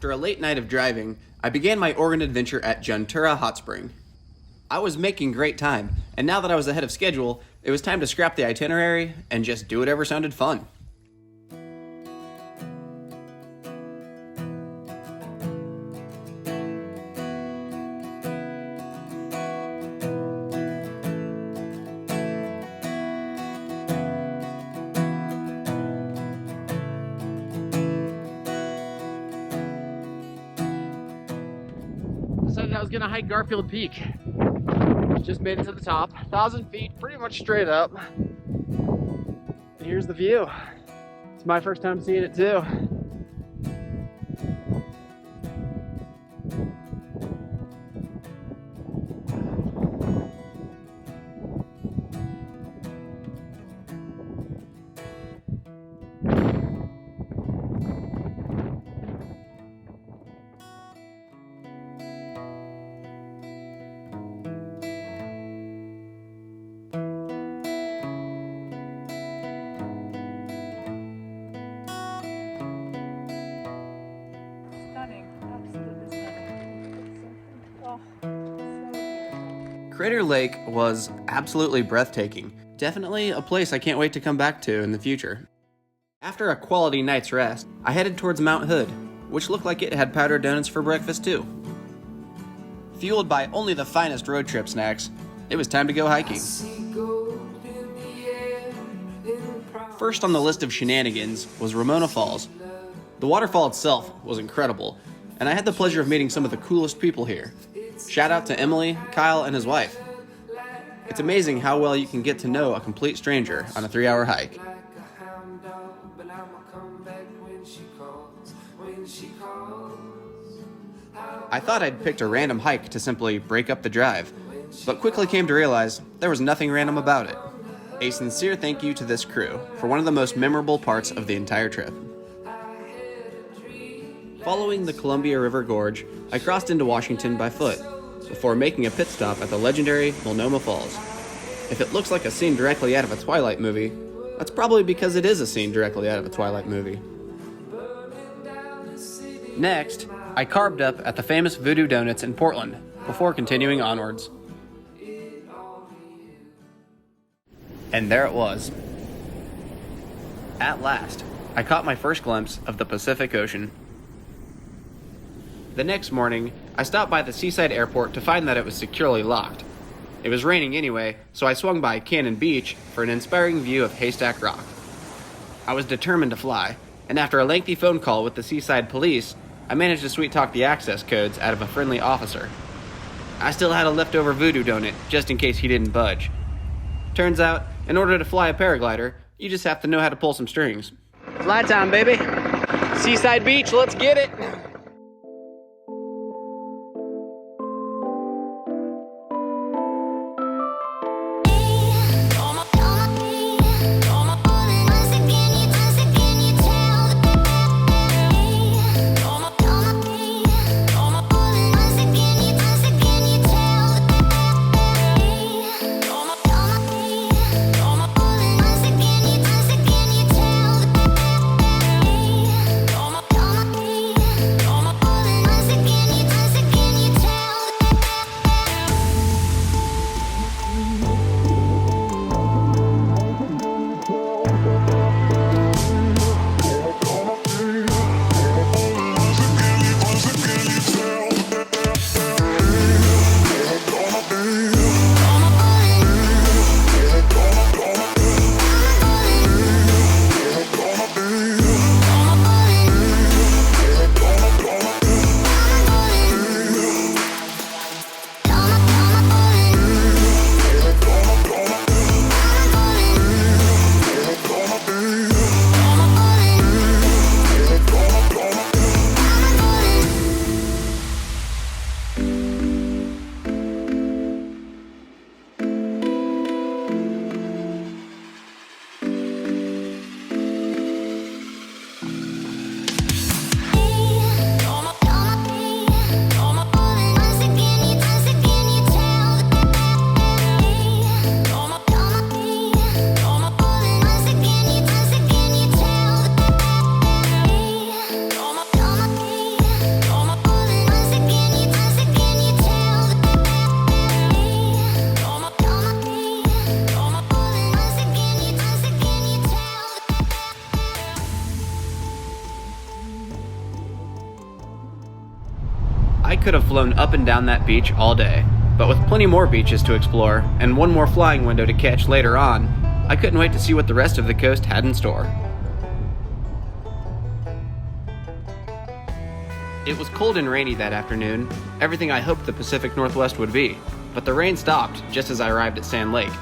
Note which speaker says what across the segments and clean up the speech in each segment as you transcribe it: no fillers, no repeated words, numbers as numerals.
Speaker 1: After a late night of driving, I began my Oregon adventure at Juntura Hot Spring. I was making great time, and now that I was ahead of schedule, it was time to scrap the itinerary and just do whatever sounded fun.
Speaker 2: Decided I was gonna hike Garfield Peak. Just made it to the top, 1,000 feet, pretty much straight up. And here's the view. It's my first time seeing it too.
Speaker 3: Stunning, absolutely stunning. Oh, so beautiful.
Speaker 1: Crater Lake was absolutely breathtaking. Definitely a place I can't wait to come back to in the future. After a quality night's rest, I headed towards Mount Hood, which looked like it had powdered donuts for breakfast too. Fueled by only the finest road trip snacks, it was time to go hiking. First on the list of shenanigans was Ramona Falls. The waterfall itself was incredible, and I had the pleasure of meeting some of the coolest people here. Shout out to Emily, Kyle, and his wife. It's amazing how well you can get to know a complete stranger on a 3-hour hike. I thought I'd picked a random hike to simply break up the drive, but quickly came to realize there was nothing random about it. A sincere thank you to this crew for one of the most memorable parts of the entire trip. Following the Columbia River Gorge, I crossed into Washington by foot, before making a pit stop at the legendary Multnomah Falls. If it looks like a scene directly out of a Twilight movie, that's probably because it is a scene directly out of a Twilight movie. Next, I carved up at the famous Voodoo Donuts in Portland, before continuing onwards. And there it was. At last, I caught my first glimpse of the Pacific Ocean. The next morning, I stopped by the seaside airport to find that it was securely locked. It was raining anyway, so I swung by Cannon Beach for an inspiring view of Haystack Rock. I was determined to fly, and after a lengthy phone call with the seaside police, I managed to sweet-talk the access codes out of a friendly officer. I still had a leftover voodoo donut, just in case he didn't budge. Turns out, in order to fly a paraglider, you just have to know how to pull some strings. Fly time, baby! Seaside Beach, let's get it! I could have flown up and down that beach all day, but with plenty more beaches to explore and one more flying window to catch later on, I couldn't wait to see what the rest of the coast had in store. It was cold and rainy that afternoon, everything I hoped the Pacific Northwest would be, but the rain stopped just as I arrived at Sand Lake.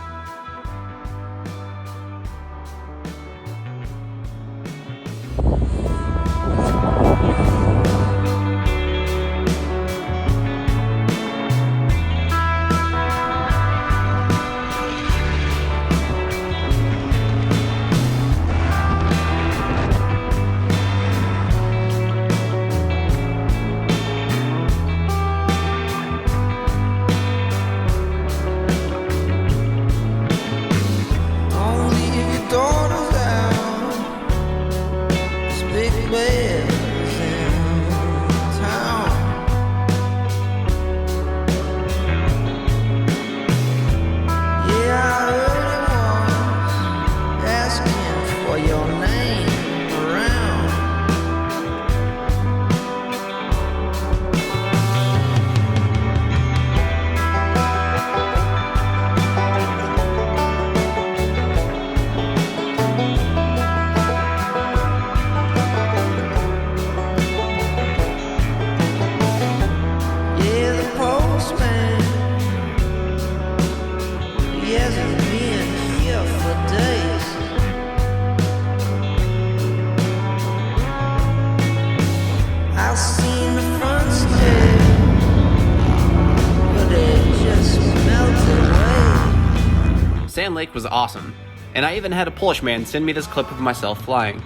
Speaker 1: Sand Lake was awesome, and I even had a Polish man send me this clip of myself flying.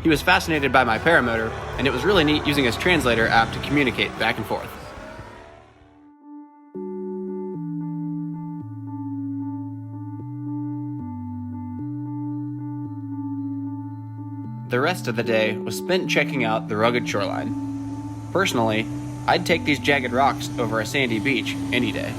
Speaker 1: He was fascinated by my paramotor, and it was really neat using his translator app to communicate back and forth. The rest of the day was spent checking out the rugged shoreline. Personally, I'd take these jagged rocks over a sandy beach any day.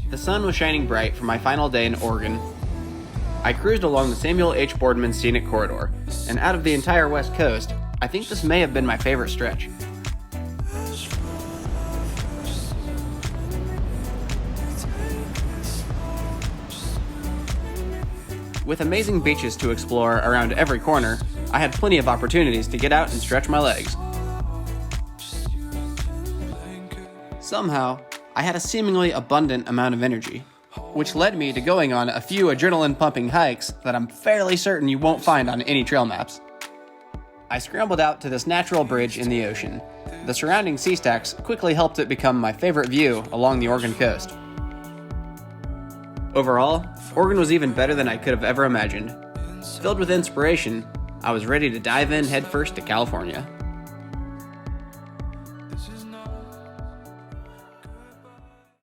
Speaker 1: The sun was shining bright for my final day in Oregon. I cruised along the Samuel H. Boardman Scenic Corridor, and out of the entire West Coast, I think this may have been my favorite stretch. With amazing beaches to explore around every corner, I had plenty of opportunities to get out and stretch my legs. Somehow, I had a seemingly abundant amount of energy, which led me to going on a few adrenaline-pumping hikes that I'm fairly certain you won't find on any trail maps. I scrambled out to this natural bridge in the ocean. The surrounding sea stacks quickly helped it become my favorite view along the Oregon coast. Overall, Oregon was even better than I could have ever imagined. Filled with inspiration, I was ready to dive in headfirst to California.